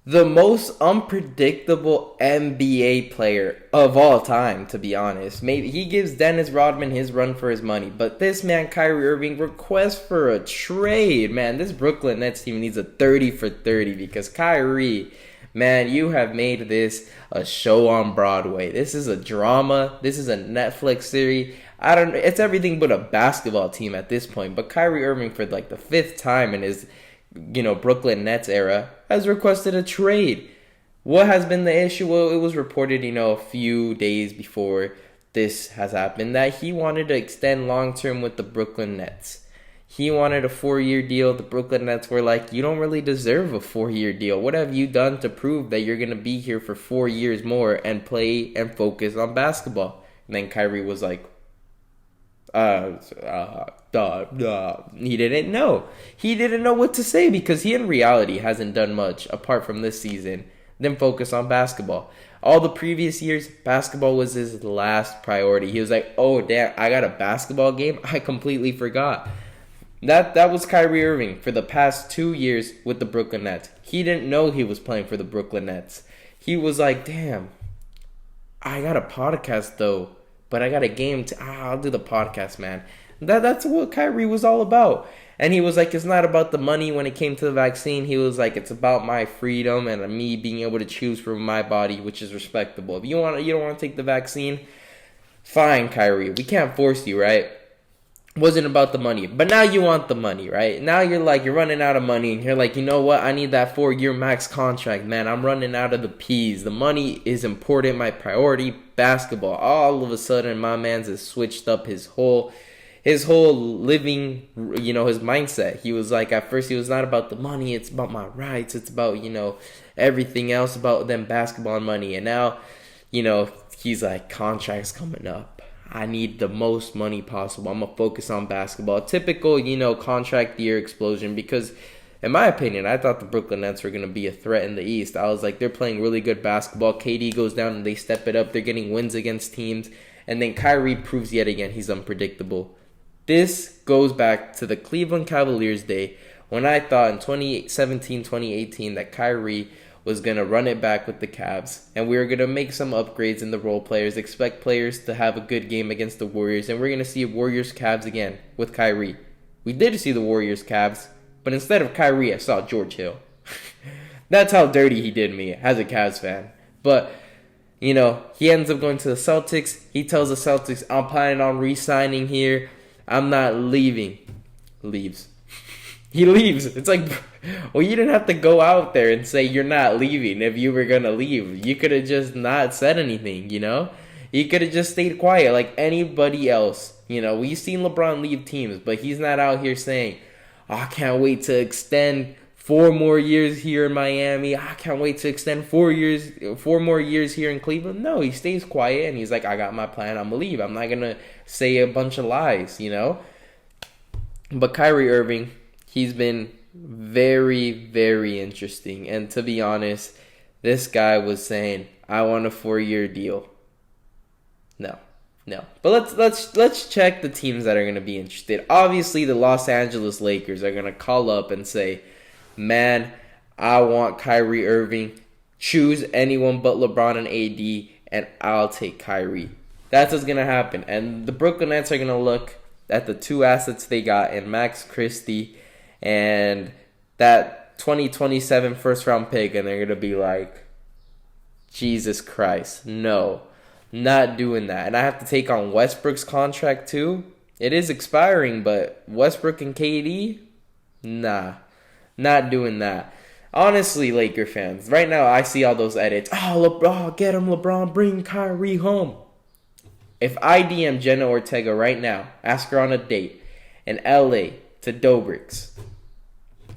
the most unpredictable NBA player of all time, to be honest. Maybe he gives Dennis Rodman his run for his money, but this man, Kyrie Irving, requests for a trade. Man, this Brooklyn Nets team needs a 30 for 30 because Kyrie, man, you have made this a show on Broadway. This is a drama. This is a Netflix series. It's everything but a basketball team at this point. But Kyrie Irving, for like the fifth time in his Brooklyn Nets era, has requested a trade. What has been the issue? Well, it was reported, a few days before this has happened that he wanted to extend long-term with the Brooklyn Nets. He wanted a 4-year deal. The Brooklyn Nets were like, you don't really deserve a 4-year deal. What have you done to prove that you're going to be here for 4 years more and play and focus on basketball? And then Kyrie was like, he didn't know. He didn't know what to say because he in reality hasn't done much apart from this season than focus on basketball. All the previous years, basketball was his last priority. He was like, oh damn, I got a basketball game? I completely forgot. That was Kyrie Irving for the past 2 years with the Brooklyn Nets. He didn't know he was playing for the Brooklyn Nets. He was like, damn, I got a podcast though. But I got a game I'll do the podcast, man. That's what Kyrie was all about. And he was like, it's not about the money when it came to the vaccine. He was like, it's about my freedom and me being able to choose from my body, which is respectable. If you don't want to take the vaccine, fine, Kyrie. We can't force you, right? Wasn't about the money. But now you want the money, right? Now you're running out of money. And you're like, you know what? I need that 4-year max contract, man. I'm running out of the peas. The money is important. My priority, basketball. All of a sudden, my man's has switched up his whole living, his mindset. He was like, at first, he was not about the money. It's about my rights. It's about, everything else about them basketball and money. And now, he's like, contracts coming up. I need the most money possible. I'm going to focus on basketball. Typical, contract year explosion because, in my opinion, I thought the Brooklyn Nets were going to be a threat in the East. I was like, they're playing really good basketball. KD goes down and they step it up. They're getting wins against teams. And then Kyrie proves yet again he's unpredictable. This goes back to the Cleveland Cavaliers day when I thought in 2017, 2018 that Kyrie was going to run it back with the Cavs, and we were going to make some upgrades in the role players, expect players to have a good game against the Warriors, and we're going to see Warriors-Cavs again with Kyrie. We did see the Warriors-Cavs, but instead of Kyrie, I saw George Hill. That's how dirty he did me as a Cavs fan. But, he ends up going to the Celtics. He tells the Celtics, I'm planning on re-signing here. I'm not leaving. Leaves. He leaves. It's like, well, you didn't have to go out there and say you're not leaving if you were going to leave. You could have just not said anything, You could have just stayed quiet like anybody else. We've seen LeBron leave teams, but he's not out here saying, I can't wait to extend 4 more years here in Miami. I can't wait to extend 4 more years here in Cleveland. No, he stays quiet and he's like, I got my plan. I'm going to leave. I'm not going to say a bunch of lies, But Kyrie Irving, he's been very, very interesting. And to be honest, this guy was saying, I want a 4-year deal. No. But let's check the teams that are going to be interested. Obviously, the Los Angeles Lakers are going to call up and say, man, I want Kyrie Irving. Choose anyone but LeBron and AD, and I'll take Kyrie. That's what's going to happen. And the Brooklyn Nets are going to look at the 2 assets they got in Max Christie and that 2027 first-round pick, and they're going to be like, Jesus Christ, no, not doing that. And I have to take on Westbrook's contract too. It is expiring, but Westbrook and KD, nah, not doing that. Honestly, Laker fans, right now I see all those edits. Oh, LeBron, get him, LeBron, bring Kyrie home. If I DM Jenna Ortega right now, ask her on a date in LA to Dobrik's,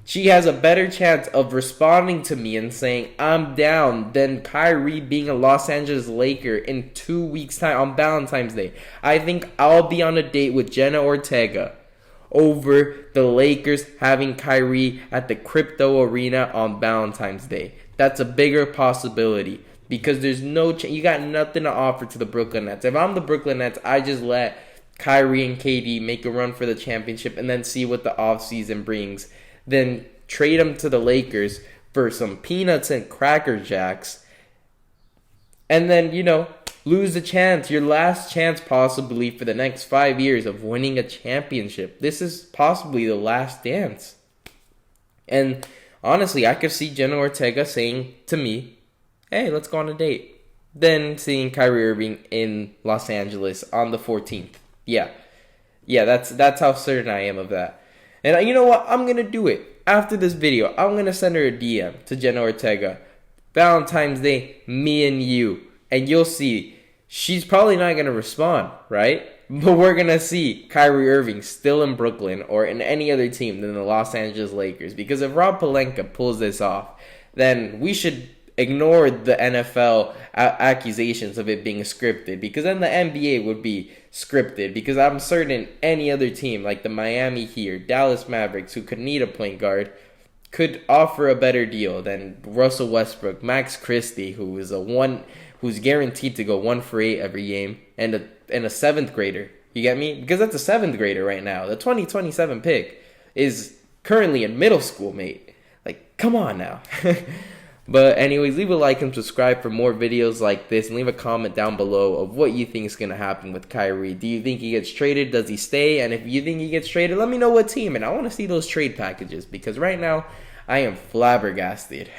she has a better chance of responding to me and saying, I'm down, than Kyrie being a Los Angeles Laker in 2 weeks' time on Valentine's Day. I think I'll be on a date with Jenna Ortega over the Lakers having Kyrie at the Crypto Arena on Valentine's Day. That's a bigger possibility because there's no you got nothing to offer to the Brooklyn Nets. If I'm the Brooklyn Nets, I just let Kyrie and KD make a run for the championship and then see what the offseason brings. Then trade them to the Lakers, for some peanuts and Cracker Jacks, and then, lose the chance, your last chance possibly for the next 5 years of winning a championship. This is possibly the last dance. And honestly, I could see Jenna Ortega saying to me, hey, let's go on a date. Then seeing Kyrie Irving in Los Angeles on the 14th. Yeah, that's how certain I am of that. And you know what? I'm going to do it. After this video, I'm going to send her a DM to Jenna Ortega. Valentine's Day, me and you. And you'll see, she's probably not going to respond, right? But we're going to see Kyrie Irving still in Brooklyn or in any other team than the Los Angeles Lakers. Because if Rob Pelinka pulls this off, then we should ignore the NFL accusations of it being scripted. Because then the NBA would be scripted. Because I'm certain any other team, like the Miami Heat, Dallas Mavericks, who could need a point guard, could offer a better deal than Russell Westbrook, Max Christie, who's guaranteed to go 1 for 8 every game, and a 7th grader. You get me? Because that's a 7th grader right now. The 2027 pick is currently in middle school, mate. Like, come on now. But anyways, leave a like and subscribe for more videos like this, and leave a comment down below of what you think is going to happen with Kyrie. Do you think he gets traded? Does he stay? And if you think he gets traded, let me know what team, and I want to see those trade packages, because right now I am flabbergasted.